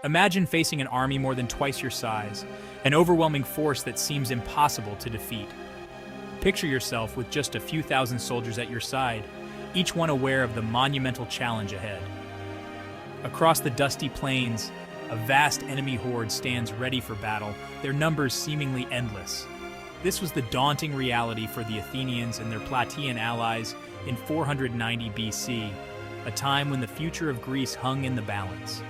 Imagine facing an army more than twice your size, an overwhelming force that seems impossible to defeat. Picture yourself with just a few thousand soldiers at your side, each one aware of the monumental challenge ahead. Across the dusty plains, a vast enemy horde stands ready for battle, their numbers seemingly endless. This was the daunting reality for the Athenians and their Plataean allies in 490 BC, a time when the future of Greece hung in the balance.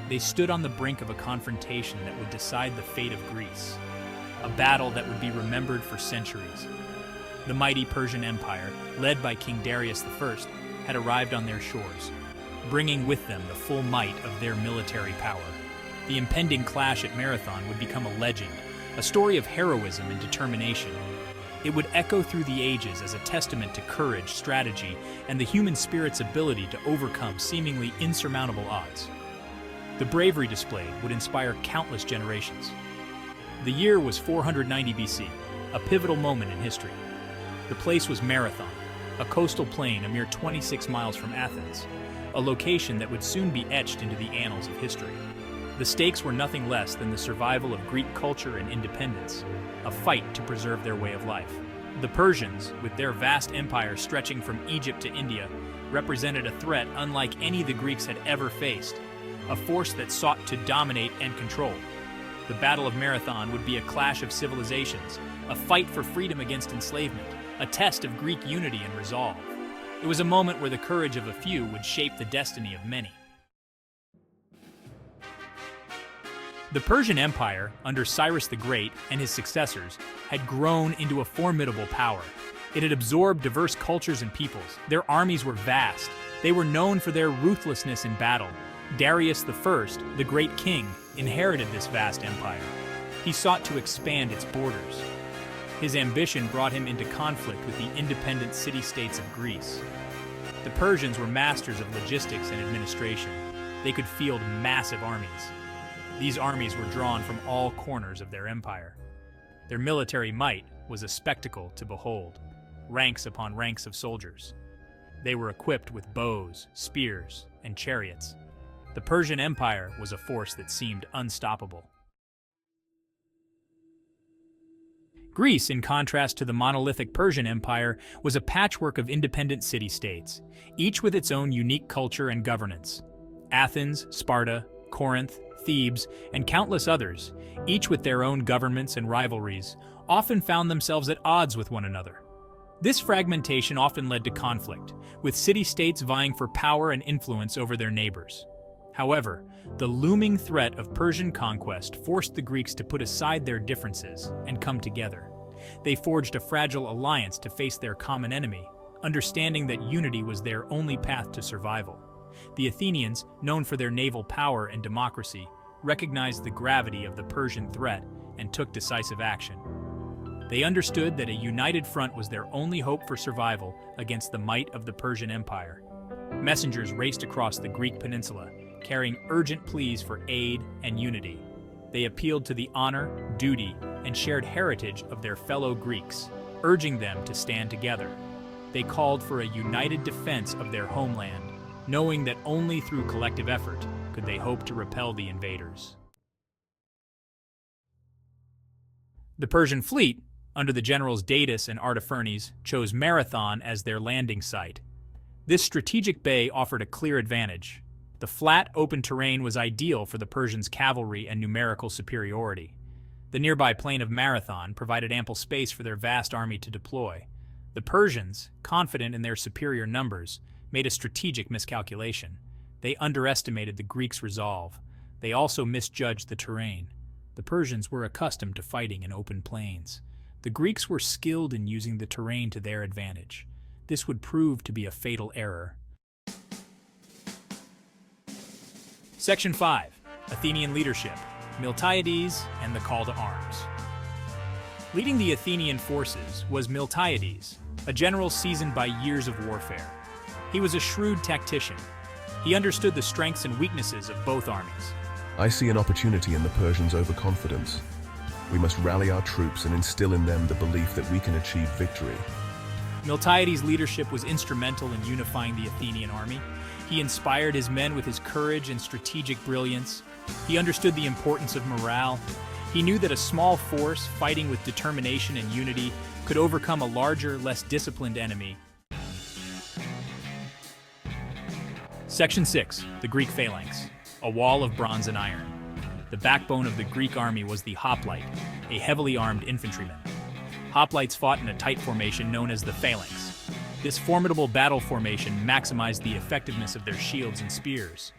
They stood on the brink of a confrontation that would decide the fate of Greece, a battle that would be remembered for centuries. The mighty Persian Empire, led by King Darius I, had arrived on their shores, bringing with them the full might of their military power. The impending clash at Marathon would become a legend, a story of heroism and determination. It would echo through the ages as a testament to courage, strategy, and the human spirit's ability to overcome seemingly insurmountable odds. The bravery displayed would inspire countless generations. The year was 490 BC, a pivotal moment in history. The place was Marathon, a coastal plain a mere 26 miles from Athens, a location that would soon be etched into the annals of history. The stakes were nothing less than the survival of Greek culture and independence, a fight to preserve their way of life. The Persians, with their vast empire stretching from Egypt to India, represented a threat unlike any the Greeks had ever faced, a force that sought to dominate and control. The Battle of Marathon would be a clash of civilizations, a fight for freedom against enslavement, a test of Greek unity and resolve. It was a moment where the courage of a few would shape the destiny of many. The Persian Empire, under Cyrus the Great and his successors, had grown into a formidable power. It had absorbed diverse cultures and peoples. Their armies were vast. They were known for their ruthlessness in battle. Darius I, the great king, inherited this vast empire. He sought to expand its borders. His ambition brought him into conflict with the independent city-states of Greece. The Persians were masters of logistics and administration. They could field massive armies. These armies were drawn from all corners of their empire. Their military might was a spectacle to behold, ranks upon ranks of soldiers. They were equipped with bows, spears, and chariots. The Persian Empire was a force that seemed unstoppable. Greece, in contrast to the monolithic Persian Empire, was a patchwork of independent city-states, each with its own unique culture and governance. Athens, Sparta, Corinth, Thebes, and countless others, each with their own governments and rivalries, often found themselves at odds with one another. This fragmentation often led to conflict, with city-states vying for power and influence over their neighbors. However, the looming threat of Persian conquest forced the Greeks to put aside their differences and come together. They forged a fragile alliance to face their common enemy, understanding that unity was their only path to survival. The Athenians, known for their naval power and democracy, recognized the gravity of the Persian threat and took decisive action. They understood that a united front was their only hope for survival against the might of the Persian Empire. Messengers raced across the Greek peninsula, carrying urgent pleas for aid and unity. They appealed to the honor, duty, and shared heritage of their fellow Greeks, urging them to stand together. They called for a united defense of their homeland, knowing that only through collective effort could they hope to repel the invaders. The Persian fleet, under the generals Datis and Artaphernes, chose Marathon as their landing site. This strategic bay offered a clear advantage. The flat, open terrain was ideal for the Persians' cavalry and numerical superiority. The nearby plain of Marathon provided ample space for their vast army to deploy. The Persians, confident in their superior numbers, made a strategic miscalculation. They underestimated the Greeks' resolve. They also misjudged the terrain. The Persians were accustomed to fighting in open plains. The Greeks were skilled in using the terrain to their advantage. This would prove to be a fatal error. Section 5. Athenian Leadership, Miltiades and the Call to Arms. Leading the Athenian forces was Miltiades, a general seasoned by years of warfare. He was a shrewd tactician. He understood the strengths and weaknesses of both armies. I see an opportunity in the Persians' overconfidence. We must rally our troops and instill in them the belief that we can achieve victory. Miltiades' leadership was instrumental in unifying the Athenian army. He inspired his men with his courage and strategic brilliance, He understood the importance of morale. He knew that a small force fighting with determination and unity could overcome a larger, less disciplined enemy. Section 6. The Greek Phalanx. A wall of bronze and iron. The backbone of the Greek army was the hoplite, a heavily armed infantryman. Hoplites fought in a tight formation known as the phalanx. This formidable battle formation maximized the effectiveness of their shields and spears.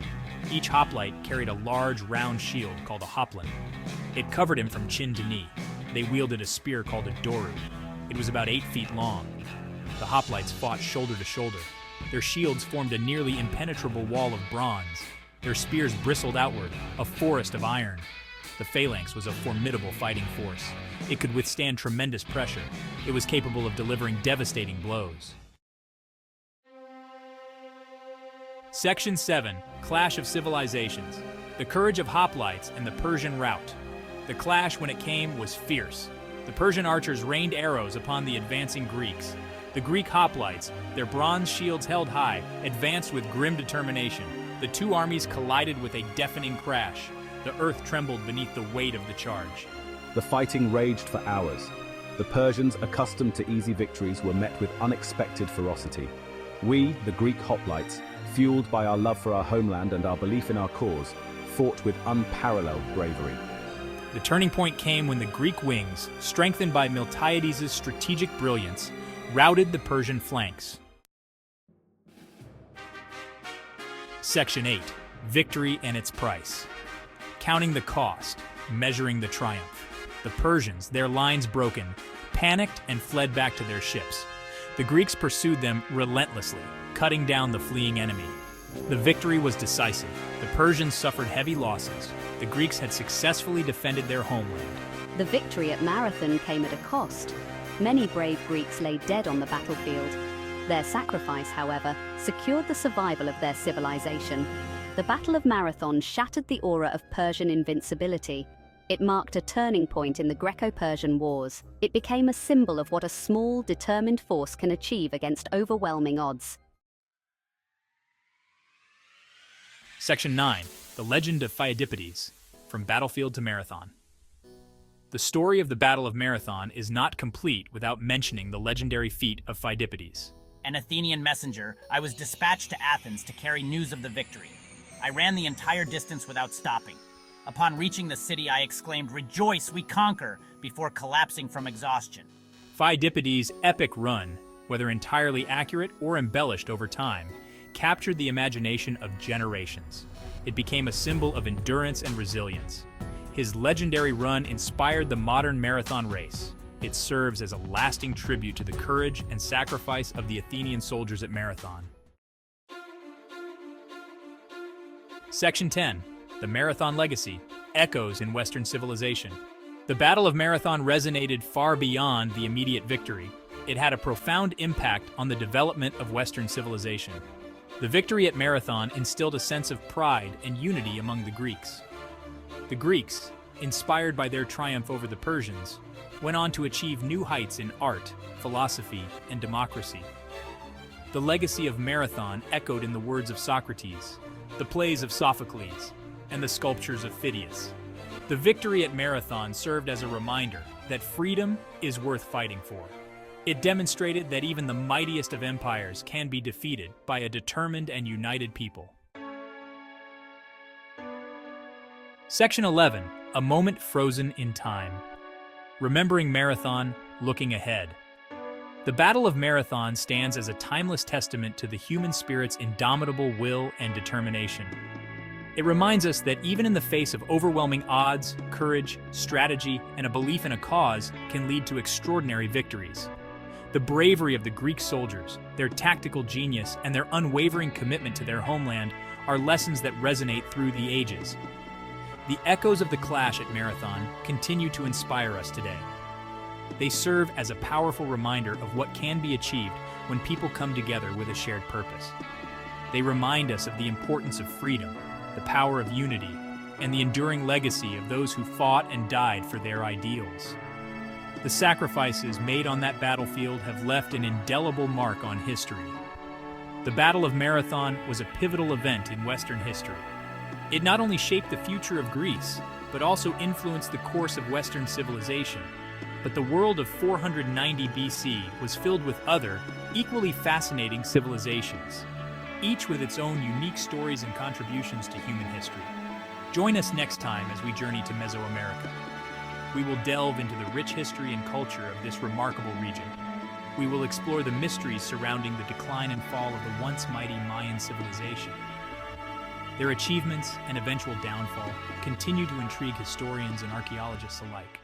Each hoplite carried a large, round shield called a hoplon. It covered him from chin to knee. They wielded a spear called a doru. It was about 8 feet long. The hoplites fought shoulder to shoulder. Their shields formed a nearly impenetrable wall of bronze. Their spears bristled outward, a forest of iron. The phalanx was a formidable fighting force. It could withstand tremendous pressure. It was capable of delivering devastating blows. Section 7. Clash of Civilizations. The courage of hoplites and the Persian rout. The clash, when it came, was fierce. The Persian archers rained arrows upon the advancing Greeks. The Greek hoplites, their bronze shields held high, advanced with grim determination. The two armies collided with a deafening crash. The earth trembled beneath the weight of the charge. The fighting raged for hours. The Persians, accustomed to easy victories, were met with unexpected ferocity. We, the Greek hoplites, fueled by our love for our homeland and our belief in our cause, fought with unparalleled bravery. The turning point came when the Greek wings, strengthened by Miltiades' strategic brilliance, routed the Persian flanks. Section 8. Victory and its price. Counting the cost, measuring the triumph. The Persians, their lines broken, panicked and fled back to their ships. The Greeks pursued them relentlessly, cutting down the fleeing enemy. The victory was decisive. The Persians suffered heavy losses. The Greeks had successfully defended their homeland. The victory at Marathon came at a cost. Many brave Greeks lay dead on the battlefield. Their sacrifice, however, secured the survival of their civilization. The Battle of Marathon shattered the aura of Persian invincibility. It marked a turning point in the Greco-Persian Wars. It became a symbol of what a small, determined force can achieve against overwhelming odds. Section 9. The Legend of Pheidippides, From Battlefield to Marathon. The story of the Battle of Marathon is not complete without mentioning the legendary feat of Pheidippides. An Athenian messenger, I was dispatched to Athens to carry news of the victory. I ran the entire distance without stopping. Upon reaching the city, I exclaimed, "Rejoice, we conquer!" before collapsing from exhaustion. Pheidippides' epic run, whether entirely accurate or embellished over time, captured the imagination of generations. It became a symbol of endurance and resilience. His legendary run inspired the modern marathon race. It serves as a lasting tribute to the courage and sacrifice of the Athenian soldiers at Marathon. Section 10. The Marathon Legacy, Echoes in Western Civilization. The Battle of Marathon resonated far beyond the immediate victory. It had a profound impact on the development of Western civilization. The victory at Marathon instilled a sense of pride and unity among the Greeks. The Greeks, inspired by their triumph over the Persians, went on to achieve new heights in art, philosophy, and democracy. The legacy of Marathon echoed in the words of Socrates, the plays of Sophocles, and the sculptures of Phidias. The victory at Marathon served as a reminder that freedom is worth fighting for. It demonstrated that even the mightiest of empires can be defeated by a determined and united people. Section 11. A moment frozen in time. Remembering Marathon, looking ahead. The Battle of Marathon stands as a timeless testament to the human spirit's indomitable will and determination. It reminds us that even in the face of overwhelming odds, courage, strategy, and a belief in a cause can lead to extraordinary victories. The bravery of the Greek soldiers, their tactical genius, and their unwavering commitment to their homeland are lessons that resonate through the ages. The echoes of the clash at Marathon continue to inspire us today. They serve as a powerful reminder of what can be achieved when people come together with a shared purpose. They remind us of the importance of freedom, the power of unity, and the enduring legacy of those who fought and died for their ideals. The sacrifices made on that battlefield have left an indelible mark on history. The Battle of Marathon was a pivotal event in Western history. It not only shaped the future of Greece, but also influenced the course of Western civilization. But the world of 490 BC was filled with other, equally fascinating civilizations, each with its own unique stories and contributions to human history. Join us next time as we journey to Mesoamerica. We will delve into the rich history and culture of this remarkable region. We will explore the mysteries surrounding the decline and fall of the once mighty Mayan civilization. Their achievements and eventual downfall continue to intrigue historians and archaeologists alike.